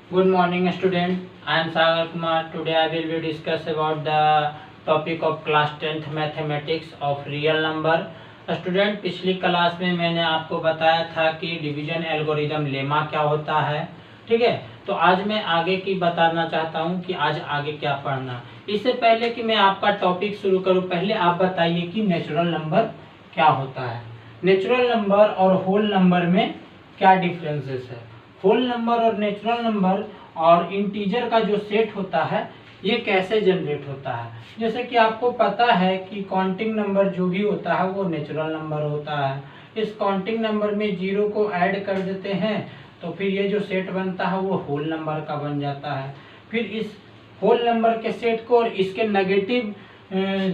Good morning, student. I am Sagar Kumar. Today I will be discuss about the topic of class 10th mathematics of real number. Student, पिछली class में मैंने आपको बताया था कि division algorithm lemma क्या होता है। ठीक है, तो आज मैं आगे की बताना चाहता हूँ कि आज आगे क्या पढ़ना। इससे पहले कि मैं आपका टॉपिक शुरू करूँ, पहले आप बताइए कि नेचुरल नंबर क्या होता है। नेचुरल नंबर और होल नंबर में क्या डिफरेंसेस है। होल नंबर और नेचुरल नंबर और इंटीजर का जो सेट होता है ये कैसे जनरेट होता है। जैसे कि आपको पता है कि काउंटिंग नंबर जो भी होता है वो नेचुरल नंबर होता है। इस काउंटिंग नंबर में जीरो को ऐड कर देते हैं तो फिर ये जो सेट बनता है वो होल नंबर का बन जाता है। फिर इस होल नंबर के सेट को और इसके नेगेटिव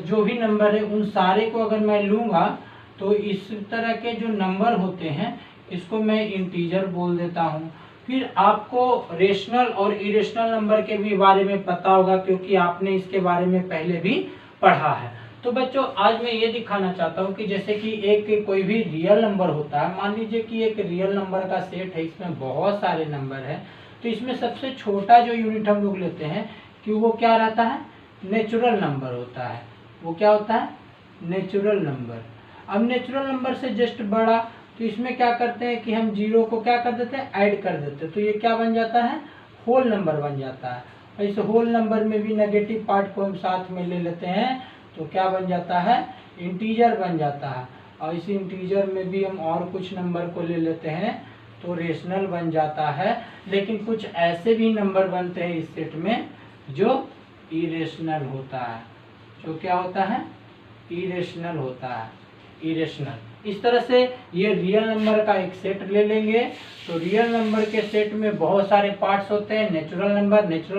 जो भी नंबर है उन सारे को अगर मैं लूँगा तो इस तरह के जो नंबर होते हैं इसको मैं इंटीजर बोल देता हूँ। फिर आपको रेशनल और इरेशनल नंबर के भी बारे में पता होगा क्योंकि आपने इसके बारे में पहले भी पढ़ा है। तो बच्चों, आज मैं ये दिखाना चाहता हूँ कि जैसे कि एक कोई भी रियल नंबर होता है, मान लीजिए कि एक रियल नंबर का सेट है, इसमें बहुत सारे नंबर है, तो इसमें सबसे छोटा जो यूनिट हम लोग लेते हैं कि वो क्या रहता है, नेचुरल नंबर होता है। वो क्या होता है, नेचुरल नंबर। अब नेचुरल नंबर से जस्ट बड़ा, तो इसमें क्या करते हैं कि हम जीरो को क्या कर देते हैं, ऐड कर देते हैं, तो ये क्या बन जाता है, होल नंबर बन जाता है। और इस होल नंबर में भी नेगेटिव पार्ट को हम साथ में ले लेते हैं तो क्या बन जाता है, इंटीजर बन जाता है। और इस इंटीजर में भी हम और कुछ नंबर को ले लेते हैं तो रेशनल बन जाता है। लेकिन कुछ ऐसे भी नंबर बनते हैं इस सेट में जो इरेशनल होता है। जो क्या होता है, इरेशनल होता है, इरेशनल। इस तरह से ये रियल नंबर का एक सेट ले लेंगे तो रियल नंबर के सेट में बहुत सारे पार्ट्स होते हैं। नेचुरल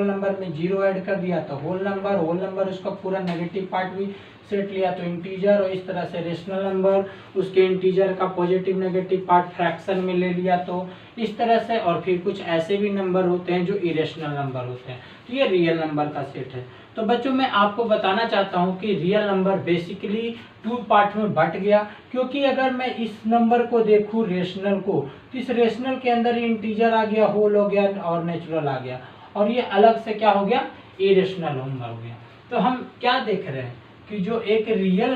नंबर में जीरो ऐड कर दिया तो होल नंबर उसका पूरा नेगेटिव पार्ट भी सेट लिया तो इंटीजर, और इस तरह से रेशनल नंबर उसके इंटीजर का पॉजिटिव नेगेटिव पार्ट फ्रैक्शन में ले लिया तो इस तरह से। और फिर कुछ ऐसे भी नंबर होते हैं जो इरेशनल नंबर होते हैं। तो ये रियल नंबर का सेट है। तो बच्चों, मैं आपको बताना चाहता हूँ कि real number basically two part में बट गया, क्योंकि अगर मैं इस नंबर को देखूँ रेशनल को, तो इस रेशनल के अंदर इंटीजर आ गया, होल हो गया और नेचुरल आ गया, और ये अलग से क्या हो गया, इरेशनल नंबर हो गया। तो हम क्या देख रहे हैं कि जो एक रियल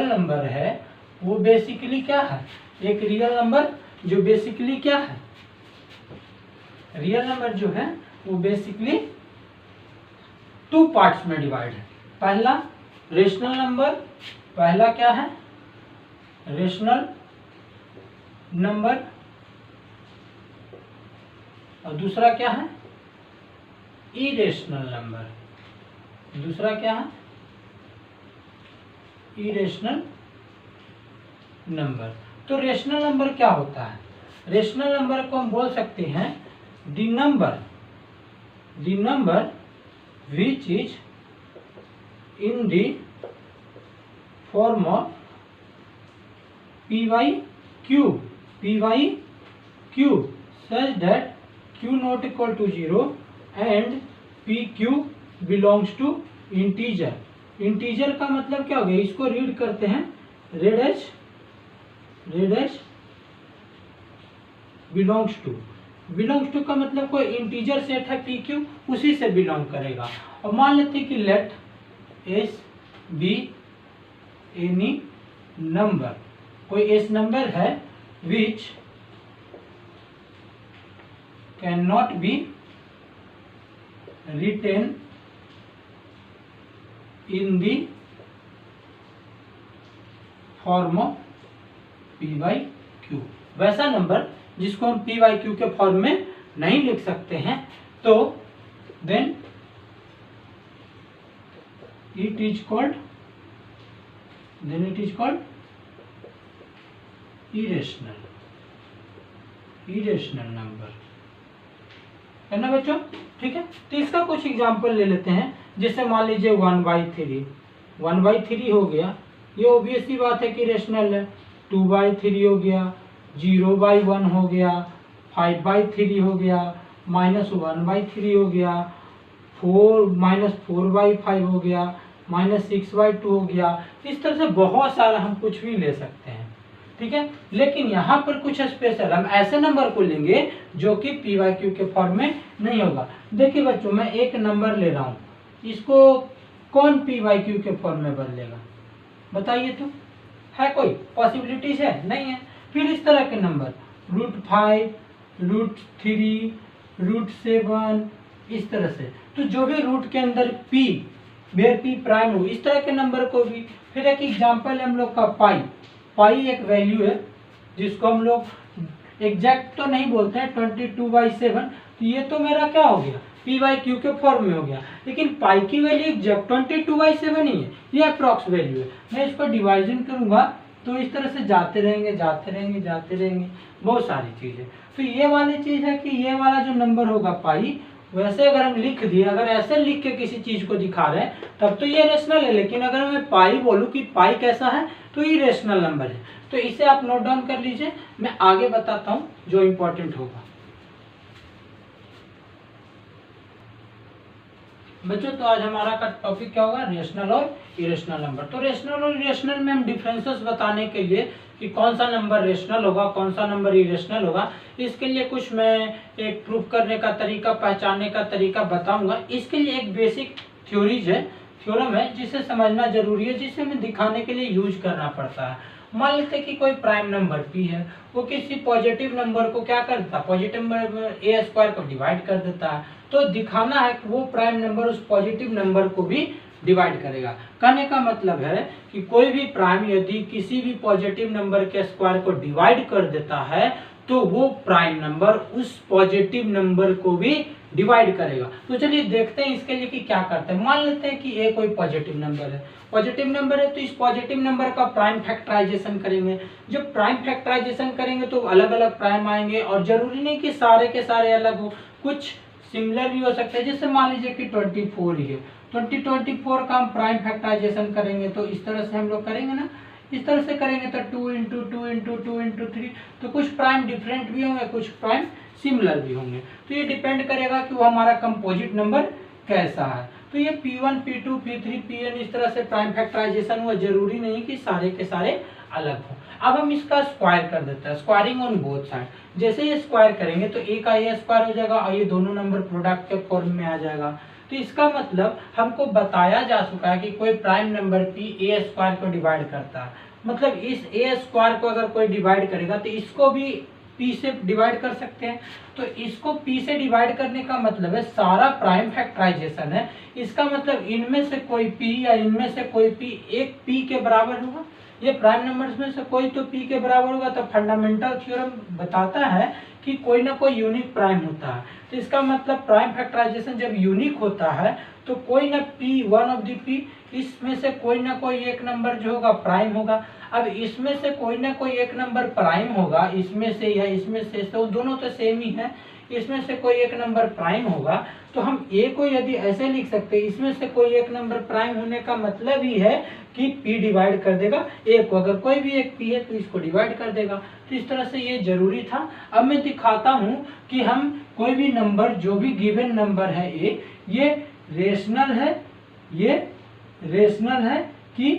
नंबर है वो बेसिकली क्या है, एक रियल नंबर जो बेसिकली क्या है, रियल नंबर जो है वो बेसिकली टू पार्ट्स में डिवाइड है। पहला रेशनल नंबर, पहला क्या है, रेशनल नंबर, और दूसरा क्या है, इरेशनल नंबर। दूसरा क्या है, इरेशनल नंबर। तो रेशनल नंबर क्या होता है, रेशनल नंबर को हम बोल सकते हैं the number which is in the form of p by q such that q not equal to 0 and pq belongs to integer। Integer का मतलब क्या हो गया, इसको रीड करते हैं रेड एच बिलोंग्स टू का मतलब कोई इंटीजर सेट है पी क्यू, उसी से बिलोंग करेगा। और मान लेते हैं कि let s be any number, कोई एस नंबर है which can not be written in the form of p by q. वैसा नंबर जिसको हम पी बाई क्यू के फॉर्म में नहीं लिख सकते हैं, तो then it is called irrational number, है ना बच्चों। ठीक है, तो इसका कुछ एग्जांपल ले लेते हैं। जैसे मान लीजिए 1/3 हो गया, ये ऑब्वियस सी बात है कि रेशनल है। 2/3 हो गया, 0/1 हो गया, 5/3 हो गया, -1/3 हो गया, 4/5 हो गया, -6/2 हो गया। इस तरह से बहुत सारा हम कुछ भी ले सकते हैं। ठीक है। लेकिन यहाँ पर कुछ स्पेशल, हम ऐसे नंबर को लेंगे जो कि पी वाई क्यू के फॉर्म में नहीं होगा। देखिए बच्चों, मैं एक नंबर ले रहा हूँ, इसको कौन पी वाई क्यू के फॉर्म में बदलेगा, बताइए तो, है कोई पॉसिबिलिटीज है? नहीं है। फिर इस तरह के नंबर √5, √3, √7, इस तरह से, तो जो भी रूट के अंदर p वेयर p प्राइम हो, इस तरह के नंबर को भी। फिर एक एग्जांपल है हम लोग का पाई। पाई एक वैल्यू है जिसको हम लोग एग्जैक्ट तो नहीं बोलते हैं, 22/7, तो ये तो मेरा क्या हो गया, पी वाई क्यू के फॉर्म में हो गया। लेकिन पाई की वैल्यू एग्जैक्ट 22/7 ही है, ये अप्रॉक्स वैल्यू है। मैं इसको डिवाइजन करूंगा तो इस तरह से जाते रहेंगे जाते रहेंगे जाते रहेंगे, बहुत सारी चीजें। तो ये वाली चीज है कि ये वाला जो नंबर होगा पाई, वैसे अगर हम लिख दिए, अगर ऐसे लिख के किसी चीज को दिखा रहे हैं तब तो ये रेशनल है। लेकिन अगर मैं पाई बोलूं कि पाई कैसा है, तो ये रेशनल नंबर है। तो इसे आप नोट डाउन कर लीजिए, मैं आगे बताता हूं जो इम्पोर्टेंट होगा। बच्चों, तो आज हमारा का टॉपिक क्या होगा, रेशनल और इरेशनल नंबर। तो रेशनल और इरेशनल में हम डिफरेंसेस बताने के लिए कि कौन सा नंबर रेशनल होगा, कौन सा नंबर इरेशनल होगा, इसके लिए कुछ मैं एक प्रूफ करने का तरीका, पहचानने का तरीका बताऊंगा। इसके लिए एक बेसिक थ्योरम है जिसे समझना जरूरी है, जिसे हमें दिखाने के लिए यूज करना पड़ता है। मान लेते हैं कि कोई प्राइम नंबर p है, वो किसी पॉजिटिव नंबर को क्या कर देता है, पॉजिटिव नंबर a² को डिवाइड कर देता है। तो दिखाना है कि वो प्राइम नंबर उस पॉजिटिव नंबर को भी डिवाइड करेगा। कहने का मतलब है कि कोई भी प्राइम यदि किसी भी पॉजिटिव नंबर के स्क्वायर को डिवाइड कर देता है तो वो प्राइम नंबर उस पॉजिटिव नंबर को भी डिवाइड करेगा। तो चलिए देखते हैं इसके लिए कि क्या करते हैं। मान लेते हैं कि a कोई पॉजिटिव नंबर है, पॉजिटिव नंबर है, तो इस पॉजिटिव नंबर का प्राइम फैक्टराइजेशन करेंगे। जब प्राइम फैक्टराइजेशन करेंगे तो अलग अलग प्राइम आएंगे, और जरूरी नहीं कि सारे के सारे अलग हो, कुछ सिमिलर भी हो सकते हैं। जैसे मान लीजिए कि 24 ही है, 24 का हम प्राइम फैक्टराइजेशन करेंगे तो इस तरह से हम लोग करेंगे ना, इस तरह से करेंगे तो 2 × 2 × 2 × 3, तो कुछ प्राइम डिफरेंट भी होंगे, कुछ प्राइम सिमिलर भी होंगे। तो ये डिपेंड करेगा कि वो हमारा कंपोजिट नंबर कैसा है। तो ये P1, P2, P3, Pn इस तरह से प्राइम फैक्टराइजेशन हुआ, जरूरी नहीं कि सारे के सारे अलग हो। अब हम इसका स्क्वायर कर देते हैं, स्क्वायरिंग ऑन बोथ साइड। जैसे ये स्क्वायर करेंगे तो a का a² हो जाएगा और ये दोनों नंबर प्रोडक्ट के फॉर्म में आ जाएगा। तो इसका मतलब हमको बताया जा चुका है कि कोई प्राइम नंबर p a² को डिवाइड करता है। मतलब इस a² को अगर कोई डिवाइड करेगा तो इसको भी p से डिवाइड कर सकते हैं। तो इसको p से डिवाइड करने का मतलब है सारा प्राइम फैक्टराइजेशन है, इसका मतलब इनमें से कोई p या इनमें से कोई p एक p के बराबर होगा। ये प्राइम नंबर्स में से कोई तो p के बराबर होगा। तो फंडामेंटल थ्योरम बताता है कि कोई ना कोई यूनिक प्राइम होता है। तो इसका मतलब प्राइम फैक्टराइजेशन जब यूनिक होता है तो कोई ना p, one of the p, इसमें से कोई ना कोई एक नंबर जो होगा प्राइम होगा। अब इसमें से कोई ना कोई एक नंबर प्राइम होगा, इसमें से या इसमें से, तो दोनों तो सेम ही है, इसमें से कोई एक नंबर प्राइम होगा। तो हम a को यदि ऐसे लिख सकते हैं, इसमें से कोई एक नंबर प्राइम होने का मतलब ही है कि p डिवाइड कर देगा a को, अगर कोई भी एक p है तो इसको डिवाइड कर देगा। तो इस तरह से ये जरूरी था। अब मैं दिखाता हूँ कि हम कोई भी नंबर, जो भी गिवन नंबर है a, ये रेशनल है, ये रेशनल है कि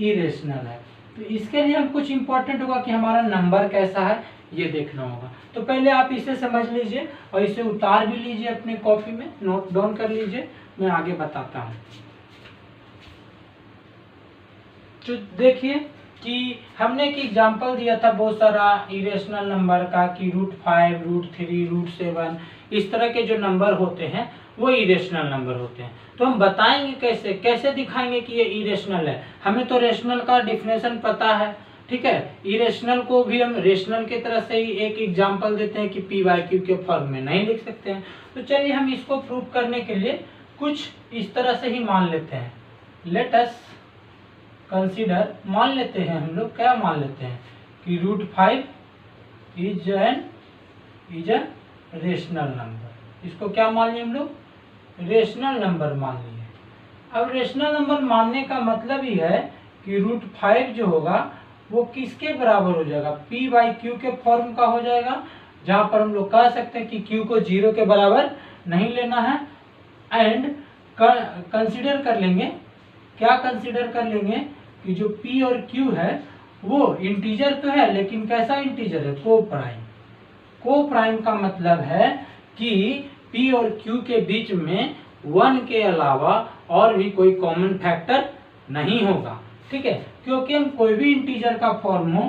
इरेशनल है। तो इसके लिए हम कुछ इंपॉर्टेंट होगा कि हमारा नंबर कैसा है ये देखना होगा। तो पहले आप इसे समझ लीजिए और इसे उतार भी लीजिए अपने कॉपी में, नोट डाउन कर लीजिए, मैं आगे बताता हूँ। तो देखिए कि हमने एक एग्जांपल दिया था बहुत सारा इरेशनल नंबर का कि √5, √3, √7 इस तरह के जो नंबर होते हैं वो इरेशनल नंबर होते हैं। तो हम बताएंगे कैसे दिखाएंगे कि ये इरेशनल है। हमें तो रेशनल का डिफिनेशन पता है, ठीक है। इरेशनल को भी हम रेशनल की तरह से ही एक एग्जांपल देते हैं कि p/q के फॉर्म में नहीं लिख सकते हैं। तो चलिए हम इसको प्रूव करने के लिए कुछ इस तरह से ही मान लेते हैं। लेट अस कंसीडर, मान लेते हैं हम लोग, क्या मान लेते हैं कि √5 इज अ रेशनल नंबर। इसको क्या मान लिए हम लोग, रेशनल नंबर मान लिए। अब रेशनल नंबर मानने का मतलब ही है कि √5 जो होगा वो किसके बराबर हो जाएगा, p/q के फॉर्म का हो जाएगा, जहां पर हम लोग कह सकते हैं कि q को 0 के बराबर नहीं लेना है। एंड कंसीडर कर लेंगे, क्या कंसीडर कर लेंगे कि जो p और q है वो इंटीजर तो है लेकिन कैसा इंटीजर है, को प्राइम। को प्राइम का मतलब है कि p और q के बीच में 1 के अलावा और भी कोई कॉमन फैक्टर नहीं होगा, ठीक है। क्योंकि हम कोई भी इंटीजर का फॉर्म हो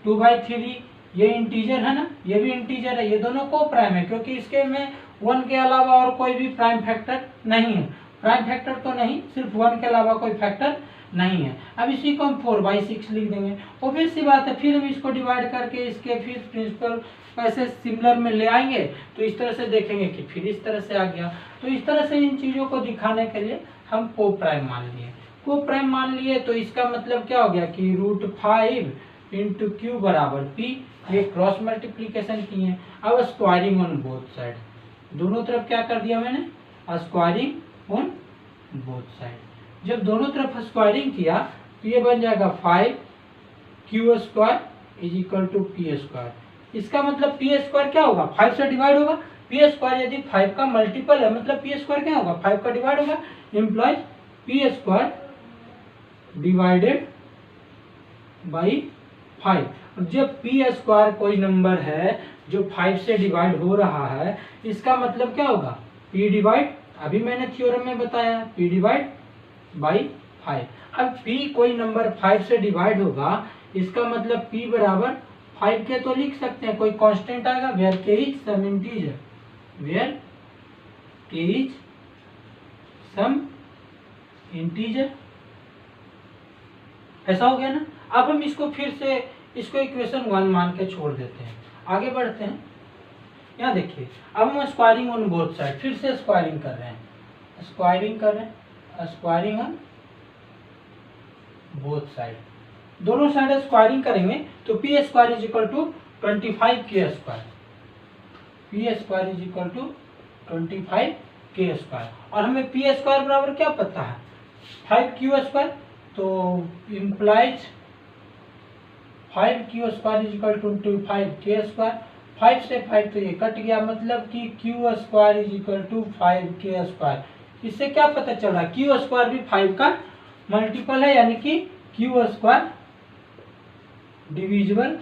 2/3, ये इंटीजर है ना, ये भी इंटीजर है, ये दोनों को प्राइम है क्योंकि इसके में 1 के अलावा और कोई भी प्राइम फैक्टर नहीं है। प्राइम फैक्टर तो नहीं, सिर्फ 1 के अलावा कोई फैक्टर नहीं है। अब इसी को हम 4/6 लिख देंगे। ऑब्वियस सी बात है, फिर हम इसको डिवाइड करके इसके फिर प्रिंसिपल ऐसे सिमिलर में ले आएंगे तो इस तरह से देखेंगे कि फिर इस तरह से आ गया। तो इस तरह से इन चीज़ों को दिखाने के लिए हम को प्राइम मान लिए। को प्राइम मान लिए तो इसका मतलब क्या हो गया कि √5 × q बराबर p, ये क्रॉस मल्टीप्लीकेशन किए हैं। अब स्क्वायरिंग ऑन बोथ साइड, दोनों तरफ क्या कर दिया मैंने, स्क्वायरिंग ऑन बोथ साइड। जब दोनों तरफ स्क्वायरिंग किया तो ये बन जाएगा 5q² = p²। इसका मतलब p² क्या होगा, 5 से डिवाइड होगा। p² यदि 5 का मल्टीपल है मतलब p² क्या होगा, 5 का डिवाइड होगा, इम्प्लॉइज p² डिवाइडेड बाई 5। जब p² कोई नंबर है जो 5 से डिवाइड हो रहा है, इसका मतलब क्या होगा, p डिवाइड, अभी मैंने थ्योरम में बताया p डिवाइड बाई 5। अब p कोई नंबर 5 से डिवाइड होगा, इसका मतलब p बराबर 5 के तो लिख सकते हैं, कोई कांस्टेंट आएगा, where k is some integer, where k is some integer, ऐसा हो गया ना। अब हम इसको फिर से इसको इक्वेशन 1 मान के छोड़ देते हैं, आगे बढ़ते हैं। यहाँ देखिए, अब हम स्क्वायरिंग ऑन बोथ साइड, फिर से स्क्वायरिंग कर रहे हैं, स्क्वायरिंग कर रहे हैं, स्क्वायरिंग ऑन बोथ साइड, दोनों साइड स्क्वायरिंग करेंगे तो p² = 25k², p² = 25k²। और हमें p² बराबर क्या पता है, 5q², तो इम्प्लाइज 5q² = 25k²। 5 से 5 तो ये कट गया, मतलब कि q² = 5k²। इससे क्या पता चला, q² भी 5 का मल्टीपल है, यानी कि q² डिविजिबल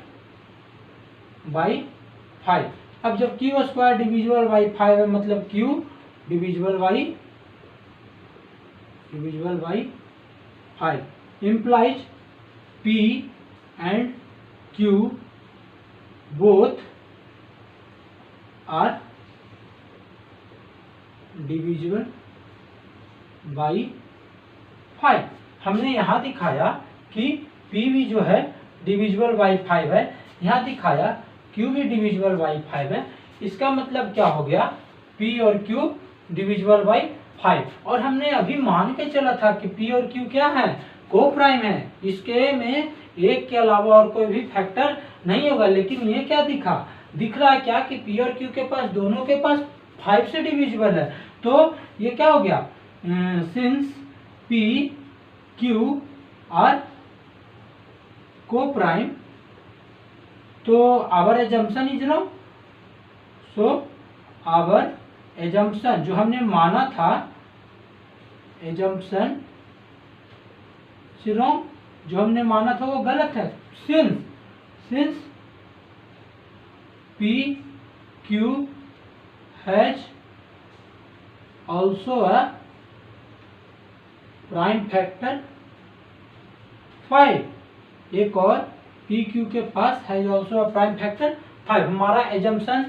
बाई 5। अब जब q² डिविजिबल बाई 5 है मतलब q divisible by 5, implies p and q both are divisible by 5। हमने यहाँ दिखाया कि p भी जो है डिविजिबल बाई 5 है, यहाँ दिखाया q भी डिविजिबल बाई 5 है। इसका मतलब क्या हो गया, p और q डिविजिबल बाई 5। और हमने अभी मान के चला था कि p और q क्या है, को प्राइम है, इसके में एक के अलावा और कोई भी फैक्टर नहीं होगा। लेकिन ये क्या दिख रहा है क्या कि p और q के पास, दोनों के पास 5 से डिविजिबल है। तो ये क्या हो गया, since p q are coprime, तो our assumption is wrong. So our assumption जो हमने माना था, एजम्पशन रॉन्ग, जो हमने माना था वो गलत है। Since p q has also a prime factor 5, एक और p q के पास has also a prime factor 5, हमारा एजम्पशन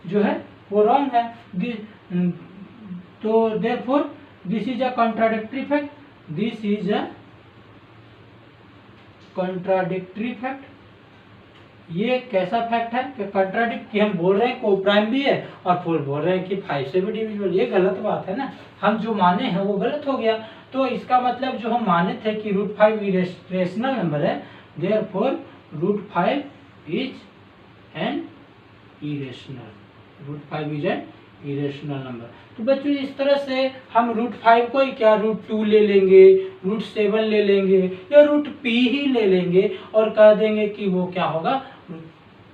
जो है वो रॉन्ग है। तो therefore this is a contradictory fact, this is a contradictory fact. ये कैसा फैक्ट है कि कॉन्ट्राडिक्ट, कि हम बोल रहे हैं को प्राइम भी है और फिर बोल रहे हैं कि 5 से भी डिविजिबल, ये गलत बात है ना। हम जो माने हैं वो गलत हो गया। तो इसका मतलब जो हम माने थे कि √5 रेशनल नंबर है, therefore √5 is an irrational, √5 is an irrational number. तो बच्चों इस तरह से हम √5 को ही क्या √2 ले लेंगे, √7 ले लेंगे या √p ही ले लेंगे और कह देंगे कि वो क्या होगा,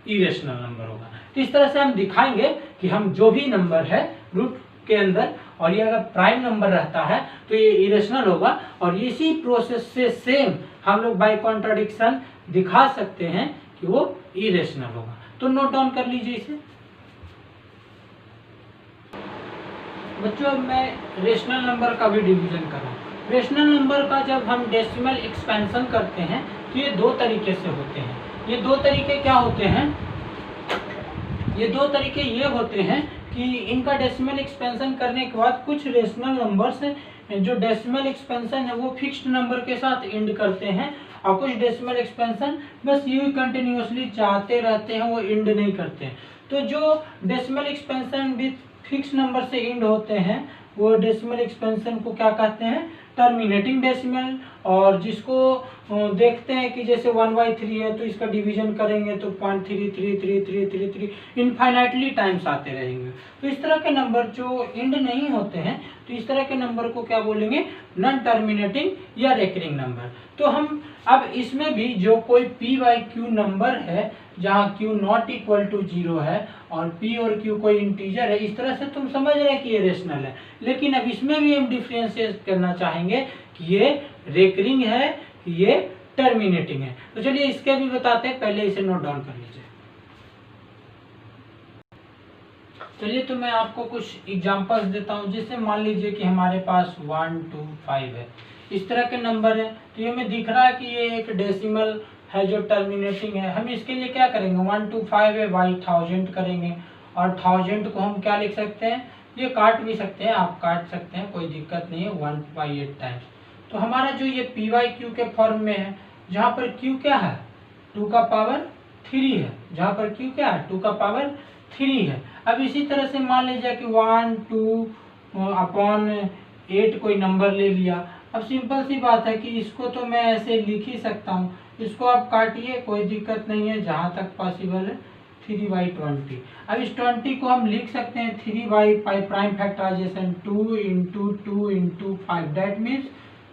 इरेशनल नंबर होगा। तो इस तरह से हम दिखाएंगे कि हम जो भी नंबर है रूट के अंदर, और ये अगर प्राइम नंबर रहता है तो ये इरेशनल होगा। और इसी प्रोसेस से सेम हम लोग बाय कॉन्ट्राडिक्शन दिखा सकते हैं कि वो इरेशनल होगा। तो नोट डाउन कर लीजिए इसे। बच्चों अब मैं रेशनल नंबर का भी डिवीजन कर रहा हूँ। रेशनल नंबर का जब हम डेसिमल एक्सपेंशन करते हैं तो ये दो तरीके से होते हैं। ये दो तरीके क्या होते हैं? ये दो तरीके ये होते हैं कि इनका डेसिमल एक्सपेंशन करने के बाद कुछ रेशनल नंबर्स जो डेसिमल एक्सपेंशन है वो फिक्स्ड नंबर के साथ एंड करते हैं, और कुछ डेसिमल एक्सपेंशन बस यूं कंटिन्यूअसली चाहते रहते हैं, वो एंड नहीं करते हैं। तो जो decimal expansion with fix number से एंड होते हैं वो डेसिमल एक्सपेंशन को क्या कहते हैं? Terminating decimal. और जिसको देखते हैं कि जैसे 1/3 है तो इसका डिवीजन करेंगे तो 0.333333 इनफाइनाइटली टाइम्स आते रहेंगे। तो इस तरह के नंबर जो एंड नहीं होते हैं तो इस तरह के नंबर को क्या बोलेंगे? नॉन टर्मिनेटिंग या रेकरिंग नंबर। तो हम अब इसमें भी जो कोई p/q नंबर है जहाँ q नॉट इक्वल टू 0 है और p और q कोई इंटीजर है, इस तरह से तुम समझ रहे हैं कि ये रेशनल है। लेकिन अब इसमें भी हम डिफरेंशिएट करना चाहेंगे कि ये रेकरिंग है कि ये टर्मिनेटिंग है। तो चलिए इसके भी बताते हैं, पहले इसे नोट डाउन कर लीजिए। चलिए तो मैं आपको कुछ एग्जांपल्स देता हूं। जैसे मान लीजिए कि हमारे पास 1 2 5 है, इस तरह के नंबर है। तो ये हमें दिख रहा है कि ये एक डेसिमल है जो टर्मिनेटिंग है। हम इसके लिए क्या करेंगे? 1 2 5 है, बाई 1000 करेंगे, और 1000 को हम क्या लिख सकते हैं? ये काट भी सकते हैं, आप काट सकते हैं, कोई दिक्कत नहीं है, 1/8 टाइम्स। तो हमारा जो ये p/q के फॉर्म में है, जहाँ पर q क्या है? 2 का पावर 3 है, जहाँ पर q क्या है? 2 का पावर 3 है। अब इसी तरह से मान लीजिए कि 1 2/8 कोई नंबर ले लिया। अब सिंपल सी बात है कि इसको तो मैं ऐसे लिख ही सकता हूँ, इसको आप काटिए, कोई दिक्कत नहीं है, जहाँ तक पॉसिबल है 3/20। अब इस 20 को हम लिख सकते हैं 3/5 प्राइम फैक्टराइजेशन 2 × 2 × 5, दैट मीन्स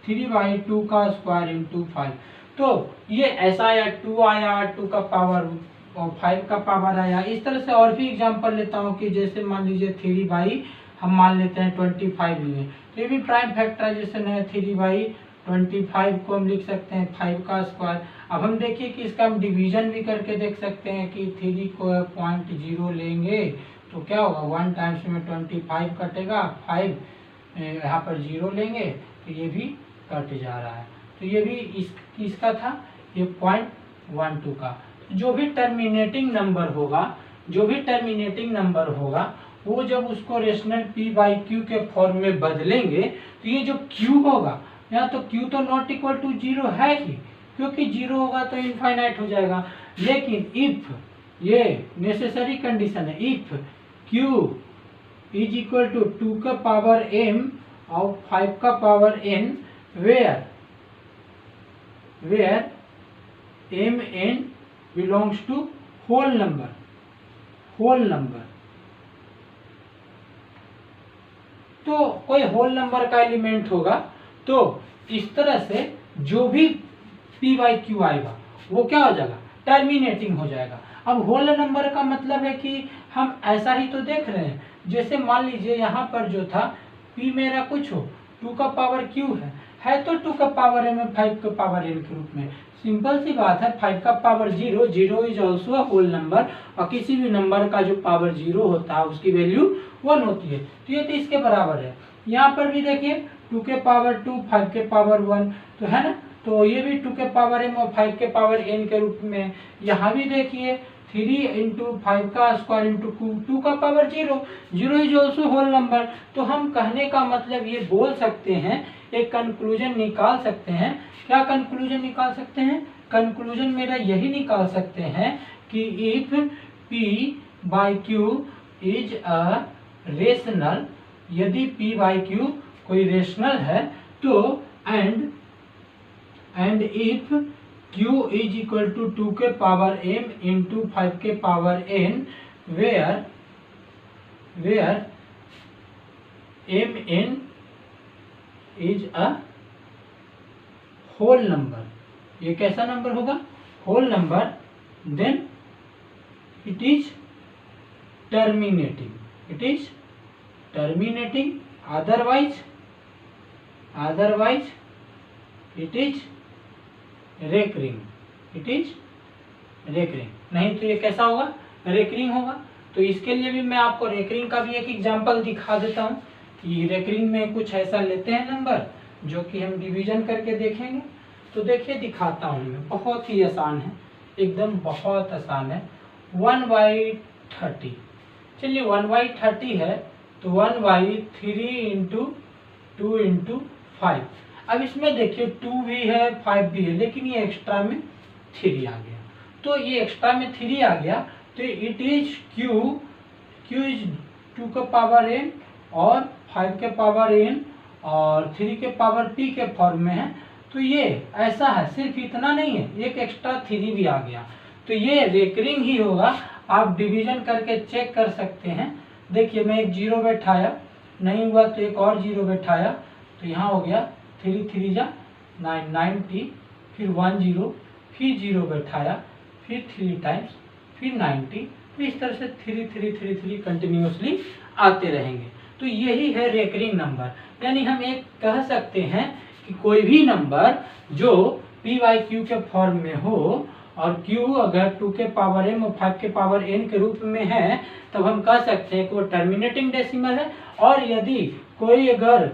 3/2 का स्क्वायर इंटू 5। तो ये ऐसा आया, 2 आया, 2 का पावर और 5 का पावर आया। इस तरह से और भी एग्जांपल लेता हूँ कि जैसे मान लीजिए 3/ हम मान लेते हैं 25 लिए, तो ये भी प्राइम फैक्टराइजेशन है। 3/25 को हम लिख सकते हैं 5 का स्क्वायर। अब हम देखिए कि इसका हम डिवीजन भी करके देख सकते हैं कि 3 को 0.0 लेंगे तो क्या होगा? 1 टाइम्स में 25 कटेगा, 5 यहाँ पर 0 लेंगे तो ये भी कट जा रहा है। तो ये भी इसका था, ये 0.12 का। जो भी टर्मिनेटिंग नंबर होगा, जो भी टर्मिनेटिंग नंबर होगा, वो जब उसको रेशनल p/q के फॉर्म में बदलेंगे तो ये जो q होगा, यहाँ तो q तो नॉट इक्वल टू 0 है ही, क्योंकि 0 होगा तो इनफाइनाइट हो जाएगा। लेकिन इफ, ये नेसेसरी कंडीशन है, if q is equal to 2 का पावर m और 5 का power n, where mn belongs to whole number, तो कोई होल नंबर का एलिमेंट होगा, तो इस तरह से जो भी p/q आएगा वो क्या हो जाएगा? टर्मिनेटिंग हो जाएगा। अब होल नंबर का मतलब है कि हम ऐसा ही तो देख रहे हैं, जैसे मान लीजिए यहाँ पर जो था p मेरा कुछ हो, 2 का पावर q है तो 2 का पावर m है 5 का पावर n के रूप में। सिंपल सी बात है, 5 का power 0 is also a whole number, और किसी भी नंबर का जो पावर 0 होता है उसकी वैल्यू 1 होती है। तो ये तो इसके बराबर है। यहाँ पर भी देखिए 2 के पावर 2, 5 के पावर 1, तो है ना, तो ये भी 2 के पावर m और 5 के पावर n के रूप में। यहाँ भी देखिए 3 × 5 का स्क्वायर इंटू 2 का power 0 is also whole number. तो हम कहने का मतलब ये बोल सकते हैं, एक कंक्लूजन निकाल सकते हैं। क्या कंक्लूजन निकाल सकते हैं? कंक्लूजन मेरा यही निकाल सकते हैं कि if p/q is a rational, यदि p/q कोई रेशनल है तो and if q is equal to 2 के पावर m इंटू 5 के power n, where mn is a whole number. ये कैसा नंबर होगा? Whole number. Then it is terminating, otherwise it is recurring. It is recurring, नहीं तो ये कैसा होगा, रेकरिंग होगा। तो इसके लिए भी मैं आपको रेकरिंग का भी एक एग्जांपल दिखा देता हूँ कि रेकरिंग में कुछ ऐसा लेते हैं नंबर जो कि हम डिवीजन करके देखेंगे। तो देखिए दिखाता हूँ मैं, बहुत ही आसान है, एकदम बहुत आसान है। 1/30, चलिए 1/30 है तो 1/3 इंटू 2 इंटू 5। अब इसमें देखिए 2 भी है 5 भी है, लेकिन ये एक्स्ट्रा में 3 आ गया। तो ये एक्स्ट्रा में 3 आ गया तो इट इज क्यू इज 2 के पावर n और 5 के पावर n और 3 के पावर p के फॉर्म में है। तो ये ऐसा है, सिर्फ इतना नहीं है, एक एक्स्ट्रा 3 भी आ गया। तो ये रेकरिंग ही होगा। आप डिवीजन करके चेक कर सकते हैं। देखिए मैं एक 0 बैठाया, नहीं हुआ तो एक और 0 बैठाया, तो यहाँ हो गया 3 3 जा 9 90, फिर 1 0, फिर 0 बैठाया, फिर 3 टाइम्स, फिर 90। तो इस तरह से 3 3 3 3 कंटिन्यूसली आते रहेंगे। तो यही है रेकरिंग नंबर। यानी हम एक कह सकते हैं कि कोई भी नंबर जो p/q के फॉर्म में हो और q अगर 2 के पावर m और 5 के पावर n के रूप में है, तब हम कह सकते हैं कि वो टर्मिनेटिंग डेसिमल है। और यदि कोई अगर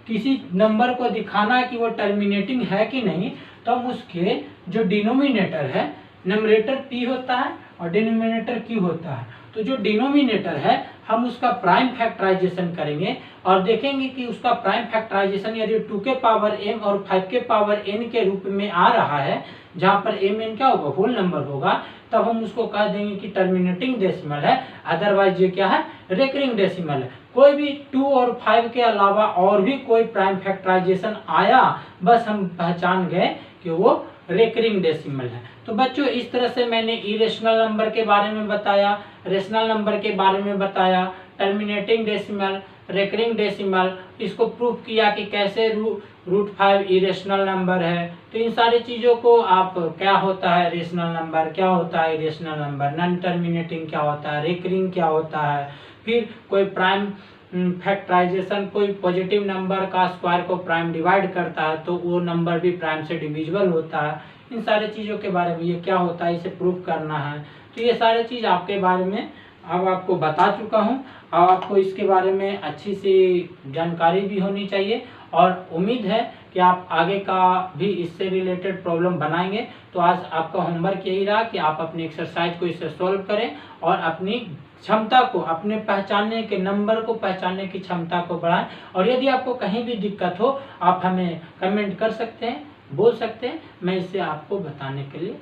किसी नंबर को दिखाना है कि वो टर्मिनेटिंग है कि नहीं, तो हम उसके जो डिनोमिनेटर है, नंबरेटर p होता है और डिनोमिनेटर q होता है, तो जो डिनोमिनेटर है हम उसका प्राइम फैक्टराइजेशन करेंगे और देखेंगे कि उसका प्राइम फैक्टराइजेशन यदि 2 के पावर m और 5 के पावर n के रूप में आ रहा है, जहाँ पर mn क्या होगा, होल नंबर होगा, तब हम उसको कह देंगे कि टर्मिनेटिंग डेसिमल है। अदरवाइज ये क्या है, रेकरिंग डेसिमल है। कोई भी 2 और 5 के अलावा और भी कोई प्राइम फैक्टराइजेशन आया, बस हम पहचान गए कि वो रेकरिंग डेसिमल है। तो बच्चों इस तरह से मैंने इरेशनल नंबर के बारे में बताया, रेशनल नंबर के बारे में बताया, टर्मिनेटिंग डेसिमल, रेकरिंग डेसिमल, इसको प्रूफ किया कि कैसे √5 इरेशनल नंबर है। तो इन सारी चीज़ों को आप क्या होता है रेशनल नंबर, क्या होता है इरेशनल नंबर, नॉन टर्मिनेटिंग क्या होता है, रेकरिंग क्या होता है, फिर कोई प्राइम फैक्टराइजेशन, कोई पॉजिटिव नंबर का स्क्वायर को प्राइम डिवाइड करता है तो वो नंबर भी प्राइम से डिविजिबल होता है। इन सारे चीज़ों के बारे में ये क्या होता है, इसे प्रूफ करना है। तो ये सारे चीज़ आपके बारे में अब आपको बता चुका हूँ। अब आपको इसके बारे में अच्छी सी जानकारी भी होनी चाहिए और उम्मीद है कि आप आगे का भी इससे रिलेटेड प्रॉब्लम बनाएंगे। तो आज आपका होमवर्क यही रहा कि आप अपनी एक्सरसाइज को इससे सॉल्व करें और अपनी क्षमता को, अपने पहचानने के नंबर को पहचानने की क्षमता को बढ़ाएं। और यदि आपको कहीं भी दिक्कत हो, आप हमें कमेंट कर सकते हैं, बोल सकते हैं, मैं इसे आपको बताने के लिए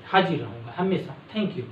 हाजिर रहूँगा हमेशा। Thank you.